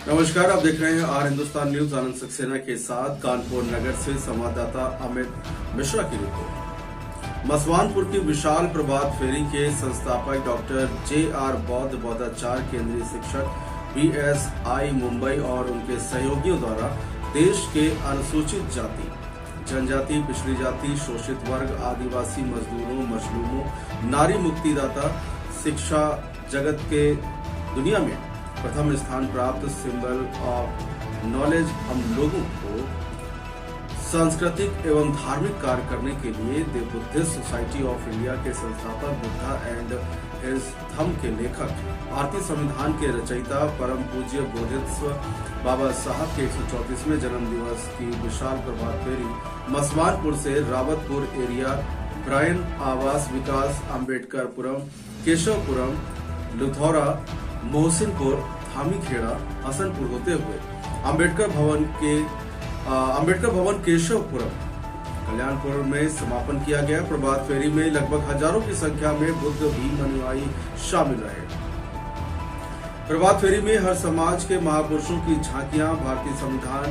नमस्कार, आप देख रहे हैं आर हिंदुस्तान न्यूज। आनंद सक्सेना के साथ कानपुर नगर से संवाददाता अमित मिश्रा की रिपोर्ट। मसवानपुर की विशाल प्रभात फेरी के संस्थापक डॉक्टर JR बौद्ध बौद्धाचार्य केंद्रीय शिक्षक BSI मुंबई और उनके सहयोगियों द्वारा देश के अनुसूचित जाति, जनजाति, पिछड़ी जाति, शोषित वर्ग, आदिवासी, मजदूरों, मजलूमों, नारी मुक्तिदाता, शिक्षा जगत के दुनिया में प्रथम स्थान प्राप्त सिंबल ऑफ नॉलेज हम लोगों को सांस्कृतिक एवं धार्मिक कार्य करने के लिए the Buddhist society of India के संस्थापक, बुद्धा एंड हिज धम्म के लेखक, भारतीय संविधान के रचयिता, परम पूज्य बोधिसत्व बाबा साहब के 134वें जन्म दिवस की विशाल प्रभात फेरी मसवानपुर से रावतपुर एरिया, ब्रायन आवास विकास, अम्बेडकरपुरम, केशवपुरम, लुथौरा, मोहसिनपुर, धामीखेड़ा, हसनपुर होते हुए अम्बेडकर भवन केशवपुरम, कल्याणपुर में समापन किया गया। प्रभात फेरी में लगभग हजारों की संख्या में बुद्ध भीम अनुयायी शामिल रहे। प्रभात फेरी में हर समाज के महापुरुषों की झांकियां, भारतीय संविधान,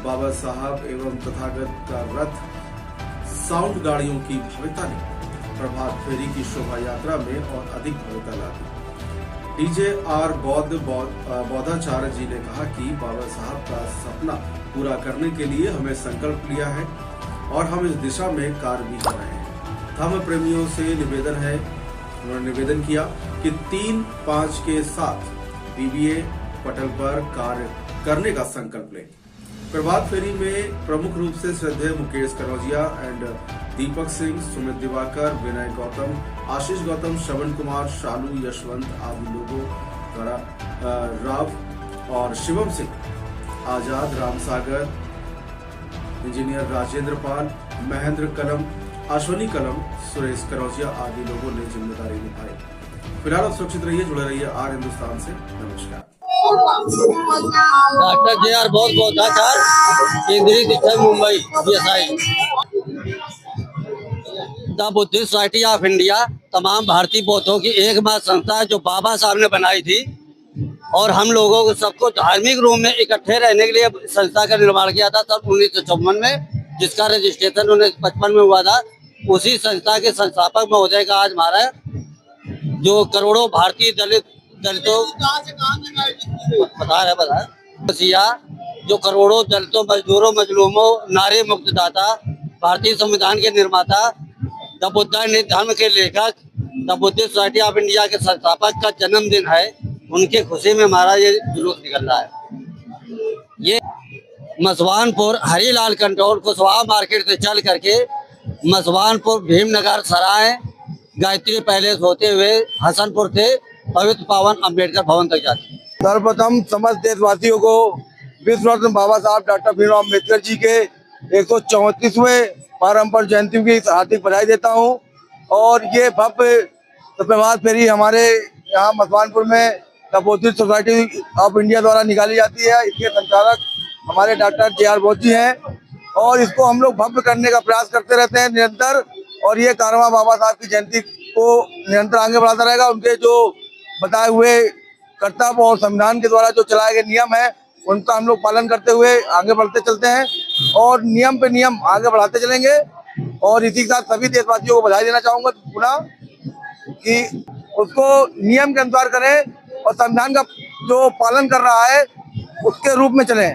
बाबा साहब एवं तथागत का रथ, साउंड गाड़ियों की भव्यता ने प्रभात फेरी की शोभा यात्रा में और अधिक भव्यता ला दी। JR बौद्धाचार्य जी ने कहा कि बाबा साहब का सपना पूरा करने के लिए हमें संकल्प लिया है और हम इस दिशा में कार्य भी कर रहे हैं। धर्म प्रेमियों से उन्होंने निवेदन किया कि 3-5 के साथ BBA पटल पर कार्य करने का संकल्प लें। प्रभात फेरी में प्रमुख रूप से श्रद्धेय मुकेश कनौजिया एंड दीपक सिंह, सुमित दिवाकर, विनय गौतम, आशीष गौतम, श्रवण कुमार, शालू, यशवंत आदि लोगों द्वारा राव और शिवम सिंह, आजाद, रामसागर, इंजीनियर राजेंद्र पाल, महेंद्र कलम, अश्वनी कलम, सुरेश कनौजिया आदि लोगों ने जिम्मेदारी निभाई। फिलहाल आप सुरक्षित रहिए, जुड़े रहिए आर हिंदुस्तान से। नमस्कार। डॉक्टर JR बौद्ध बौद्धाचार्य केंद्रीय शिक्षक Mumbai BSI। The Buddhist society of India तमाम भारतीय बौद्धों की एकमात्र संस्था है जो बाबा साहब ने बनाई थी और हम लोगों को सबको धार्मिक रूप में इकट्ठे रहने के लिए संस्था का निर्माण किया था तब 1954 में, जिसका रजिस्ट्रेशन 1955 में हुआ था। उसी संस्था के संस्थापक महोदय का आज हमारा जो करोड़ों भारतीय दलितों जो करोड़ों दलितों, मजदूरों, मजलूमों, नारी मुक्तिदाता, भारतीय संविधान के निर्माता, द बुद्धा ने धर्म के लेखक, the Buddhist society of India के संस्थापक का जन्मदिन है। उनके खुशी में हमारा ये जुलूस निकल रहा है। ये मसवानपुर हरीलाल कंट्रोल कुशवाहा मार्केट से चल करके मसवानपुर, भीमनगर, सराय, गायत्री पैलेस होते हुए हसनपुर से पवित्र पावन अम्बेडकर भवन तक जाती है। सर्वप्रथम समस्त देशवासियों को विश्व रत्न बाबा साहब डॉक्टर भीमराव अम्बेडकर जी के 134वें पारंपरिक जयंती की हार्दिक बधाई देता हूं। और ये भव्य प्रभात फेरी हमारे यहाँ मसवानपुर में the Buddhist society of India द्वारा निकाली जाती है। इसके संचालक हमारे डॉक्टर JR बौद्ध जी हैं और इसको हम लोग भव्य करने का प्रयास करते रहते हैं निरंतर। और ये कारवां बाबा साहब की जयंती को निरंतर आगे बढ़ाता रहेगा। उनके जो बताए हुए कर्तव्य और संविधान के द्वारा जो चलाए गए नियम है उनका हम लोग पालन करते हुए आगे बढ़ते चलते हैं और नियम पे नियम आगे बढ़ाते चलेंगे। और इसी के साथ सभी देशवासियों को बधाई देना चाहूंगा पुनः कि उसको नियम के अनुसार करें और संविधान का जो पालन कर रहा है उसके रूप में चलें।